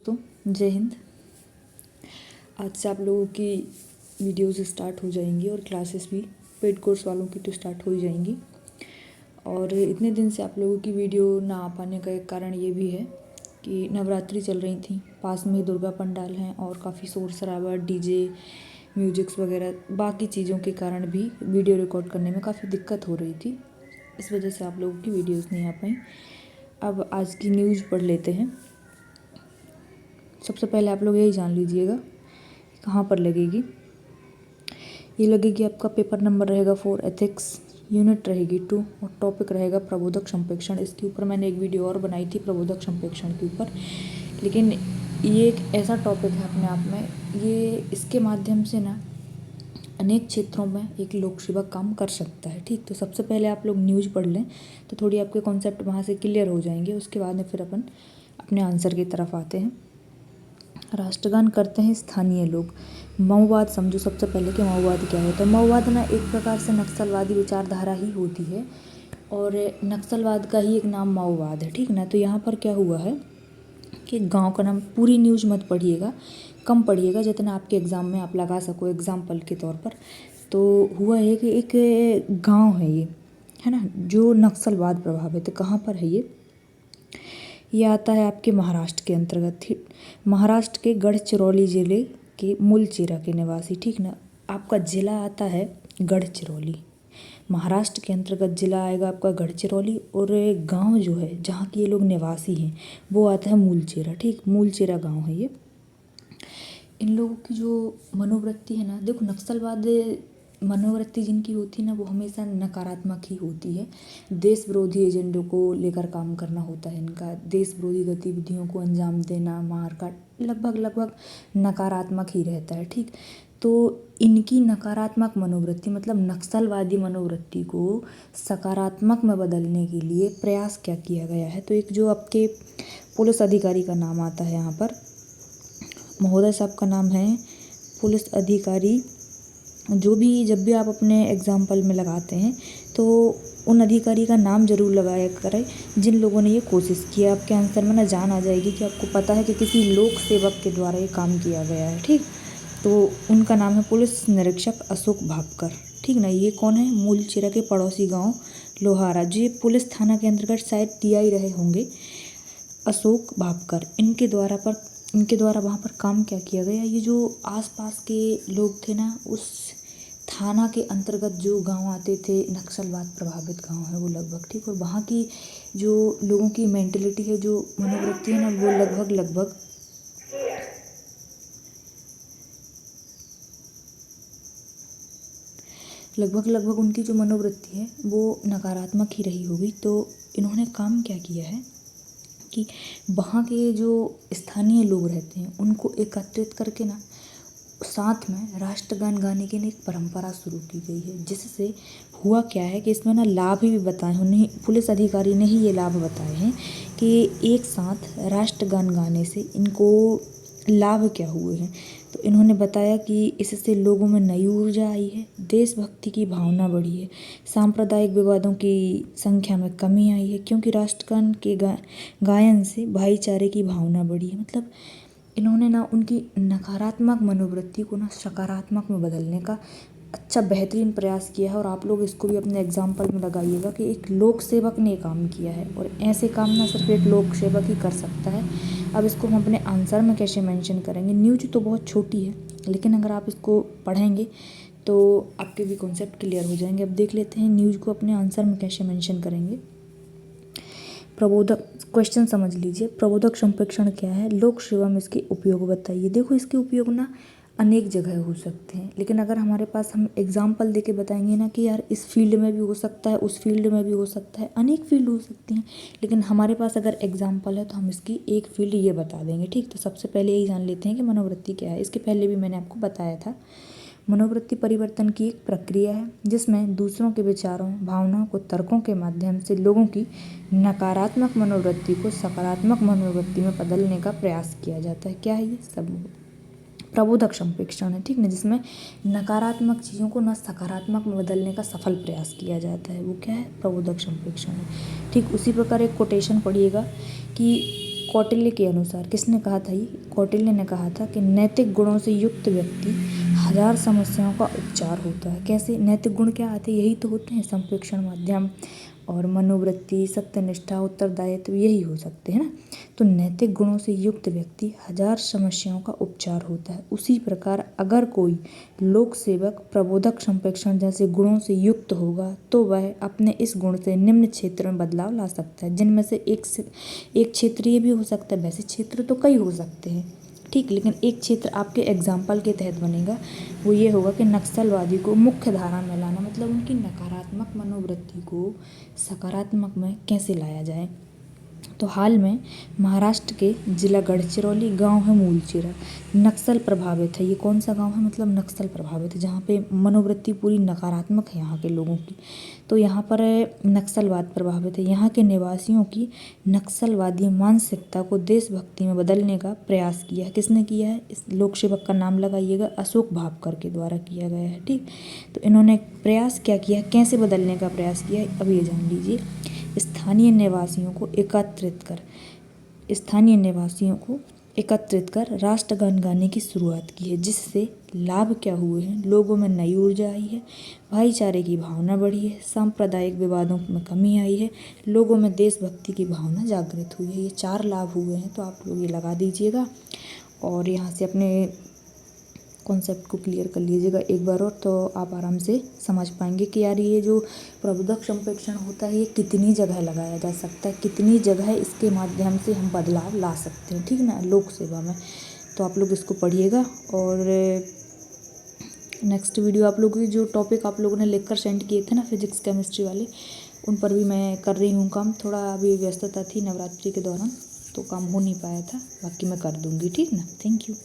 दोस्तों, जय हिंद। आज से आप लोगों की वीडियोस स्टार्ट हो जाएंगी और क्लासेस भी पेड कोर्स वालों की तो स्टार्ट हो ही जाएंगी। और इतने दिन से आप लोगों की वीडियो ना आ पाने का एक कारण ये भी है कि नवरात्रि चल रही थी, पास में ही दुर्गा पंडाल हैं और काफ़ी शोर शराबा, डीजे, म्यूजिक्स वगैरह बाकी चीज़ों के कारण भी वीडियो रिकॉर्ड करने में काफ़ी दिक्कत हो रही थी। इस वजह से आप लोगों की वीडियोस नहीं आ पाई। अब आज की न्यूज़ पढ़ लेते हैं। सबसे पहले आप लोग यही जान लीजिएगा कहाँ पर लगेगी। ये लगेगी, आपका पेपर नंबर रहेगा 4 एथिक्स, यूनिट रहेगी 2 और टॉपिक रहेगा प्रबोधक संप्रेक्षण। इसके ऊपर मैंने एक वीडियो और बनाई थी प्रबोधक संप्रेक्षण के ऊपर, लेकिन ये एक ऐसा टॉपिक है अपने आप में, ये इसके माध्यम से ना अनेक क्षेत्रों में एक लोक सेवक काम कर सकता है। ठीक, तो सबसे पहले आप लोग न्यूज़ पढ़ लें तो थोड़ी आपके कॉन्सेप्ट वहाँ से क्लियर हो जाएंगे। उसके बाद में फिर अपन अपने आंसर की तरफ आते हैं। राष्ट्रगान करते हैं स्थानीय लोग। माओवाद समझो सबसे पहले कि माओवाद क्या होता है। माओवाद ना एक प्रकार से नक्सलवादी विचारधारा ही होती है और नक्सलवाद का ही एक नाम माओवाद है। ठीक ना, तो यहाँ पर क्या हुआ है कि गांव का नाम, पूरी न्यूज़ मत पढ़िएगा, कम पढ़िएगा जितना आपके एग्ज़ाम में आप लगा सको एग्जाम्पल के तौर पर। तो हुआ है कि एक गाँव है ये, है ना, जो नक्सलवाद प्रभावित है। कहाँ पर है ये आता है आपके महाराष्ट्र के अंतर्गत। महाराष्ट्र के गढ़चिरौली जिले के मूलचेरा के निवासी। ठीक ना, आपका ज़िला आता है गढ़चिरौली, महाराष्ट्र के अंतर्गत ज़िला आएगा आपका गढ़चिरौली और गांव जो है जहाँ के ये लोग निवासी हैं वो आता है मूलचेरा। ठीक, मूलचेरा गांव है ये। इन लोगों की जो मनोवृत्ति है ना, देखो नक्सलवाद मनोवृत्ति जिनकी होती है ना वो हमेशा नकारात्मक ही होती है। देश विरोधी एजेंडों को लेकर काम करना होता है इनका, देश विरोधी गतिविधियों को अंजाम देना, मारकाट, लगभग नकारात्मक ही रहता है। ठीक, तो इनकी नकारात्मक मनोवृत्ति मतलब नक्सलवादी मनोवृत्ति को सकारात्मक में बदलने के लिए प्रयास क्या किया गया है। तो एक जो आपके पुलिस अधिकारी का नाम आता है यहाँ पर, महोदय साहब का नाम है पुलिस अधिकारी। जो भी जब भी आप अपने एग्जाम्पल में लगाते हैं तो उन अधिकारी का नाम जरूर लगाया करें जिन लोगों ने ये कोशिश किया। आपके आंसर में ना जान आ जाएगी कि आपको पता है कि किसी लोक सेवक के द्वारा ये काम किया गया है। ठीक, तो उनका नाम है पुलिस निरीक्षक अशोक भापकर। ठीक ना, ये कौन है, मूलचेरा के पड़ोसी गाँव लोहारा, जो ये पुलिस थाना के अंतर्गत शायद टीआई रहे होंगे, अशोक भापकर। इनके द्वारा वहाँ पर काम क्या किया गया। ये जो आसपास के लोग थे ना, उस थाना के अंतर्गत जो गांव आते थे, नक्सलवाद प्रभावित गांव है वो लगभग। ठीक, और वहाँ की जो लोगों की मेंटलिटी है, जो मनोवृत्ति है ना, वो लगभग उनकी जो मनोवृत्ति है वो नकारात्मक ही रही होगी। तो इन्होंने काम क्या किया है कि वहाँ के जो स्थानीय लोग रहते हैं उनको एकत्रित करके ना साथ में राष्ट्रगान गाने की एक परंपरा शुरू की गई है। जिससे हुआ क्या है कि इसमें ना लाभ भी बताए, उन्हें पुलिस अधिकारी ने ही ये लाभ बताए हैं कि एक साथ राष्ट्रगान गाने से इनको लाभ क्या हुए हैं। तो इन्होंने बताया कि इससे लोगों में नई ऊर्जा आई है, देशभक्ति की भावना बढ़ी है, सांप्रदायिक विवादों की संख्या में कमी आई है, क्योंकि राष्ट्रगान के गायन से भाईचारे की भावना बढ़ी है। मतलब इन्होंने ना उनकी नकारात्मक मनोवृत्ति को ना सकारात्मक में बदलने का अच्छा बेहतरीन प्रयास किया है। और आप लोग इसको भी अपने एग्जाम्पल में लगाइएगा कि एक लोक सेवक ने काम किया है और ऐसे काम ना सिर्फ एक लोक सेवक ही कर सकता है। अब इसको हम अपने आंसर में कैसे मेंशन करेंगे। न्यूज़ तो बहुत छोटी है लेकिन अगर आप इसको पढ़ेंगे तो आपके भी कॉन्सेप्ट क्लियर हो जाएंगे। अब देख लेते हैं न्यूज़ को अपने आंसर में कैसे मेंशन करेंगे। प्रबोधक, क्वेश्चन समझ लीजिए, प्रबोधक संप्रेक्षण क्या है, लोक सेवा में इसके उपयोग बताइए। देखो इसके उपयोग ना अनेक जगह हो सकते हैं, लेकिन अगर हमारे पास हम एग्जाम्पल देके बताएंगे ना कि यार इस फील्ड में भी हो सकता है, उस फील्ड में भी हो सकता है, अनेक फील्ड हो सकती हैं, लेकिन हमारे पास अगर एग्जाम्पल है तो हम इसकी एक फील्ड ये बता देंगे। ठीक, तो सबसे पहले यही जान लेते हैं कि मनोवृत्ति क्या है। इसके पहले भी मैंने आपको बताया था, मनोवृत्ति परिवर्तन की एक प्रक्रिया है जिसमें दूसरों के विचारों, भावनाओं को तर्कों के माध्यम से लोगों की नकारात्मक मनोवृत्ति को सकारात्मक मनोवृत्ति में बदलने का प्रयास किया जाता है। क्या है ये सब, प्रबोधक संप्रेक्षण है। ठीक ना, जिसमें नकारात्मक चीज़ों को न सकारात्मक में बदलने का सफल प्रयास किया जाता है, वो क्या है, प्रबोधक संप्रेक्षण है। ठीक, उसी प्रकार एक कोटेशन पढ़िएगा कि कौटिल्य के अनुसार, किसने कहा था ये? कौटिल्य ने कहा था कि नैतिक गुणों से युक्त व्यक्ति 1000 समस्याओं का उपचार होता है। कैसे? नैतिक गुण क्या आते हैं? यही तो होते हैं, संप्रेक्षण, माध्यम और मनोवृत्ति, सत्यनिष्ठा, उत्तरदायित्व, यही हो सकते हैं ना। तो नैतिक गुणों से युक्त व्यक्ति 1000 समस्याओं का उपचार होता है। उसी प्रकार अगर कोई लोक सेवक प्रबोधक, संप्रेक्षण जैसे गुणों से युक्त होगा तो वह अपने इस गुण से निम्न क्षेत्र में बदलाव ला सकता है, जिनमें से एक क्षेत्र ये भी हो सकता है, वैसे क्षेत्र तो कई हो सकते हैं, ठीक, लेकिन एक क्षेत्र आपके एग्जाम्पल के तहत बनेगा, वो ये होगा कि नक्सलवादी को मुख्य धारा में लाना, मतलब उनकी नकारात्मक मनोवृत्ति को सकारात्मक में कैसे लाया जाए। तो हाल में महाराष्ट्र के जिला गढ़चिरौली गांव है मूलचीरा, नक्सल प्रभावित है। ये कौन सा गांव है? मतलब नक्सल प्रभावित है, जहाँ पे मनोवृत्ति पूरी नकारात्मक है यहाँ के लोगों की। तो यहाँ पर नक्सलवाद प्रभावित है। यहाँ के निवासियों की नक्सलवादी मानसिकता को देशभक्ति में बदलने का प्रयास किया है। किसने किया है? इस लोक सेवक का नाम लगाइएगा, अशोक भापकर के द्वारा किया गया है, ठीक। तो इन्होंने प्रयास क्या किया, कैसे बदलने का प्रयास किया है, अब ये जान लीजिए। स्थानीय निवासियों को एकत्रित कर राष्ट्रगान गाने की शुरुआत की है, जिससे लाभ क्या हुए हैं? लोगों में नई ऊर्जा आई है, भाईचारे की भावना बढ़ी है, सांप्रदायिक विवादों में कमी आई है, लोगों में देशभक्ति की भावना जागृत हुई है। ये 4 लाभ हुए हैं, तो आप लोग ये लगा दीजिएगा और यहाँ से अपने कॉन्सेप्ट को क्लियर कर लीजिएगा एक बार और, तो आप आराम से समझ पाएंगे कि यार ये जो प्रबोधक संप्रेक्षण होता है ये कितनी जगह लगाया जा सकता है, कितनी जगह इसके माध्यम से हम बदलाव ला सकते हैं, ठीक ना, लोक सेवा में। तो आप लोग इसको पढ़िएगा और नेक्स्ट वीडियो आप लोगों की जो टॉपिक आप लोगों ने लिखकर सेंड किए थे ना, फिजिक्स केमिस्ट्री वाले, उन पर भी मैं कर रही हूँ काम। थोड़ा अभी व्यस्तता थी नवरात्रि के दौरान, तो काम हो नहीं पाया था, बाकी मैं कर दूँगी, ठीक ना। Thank you.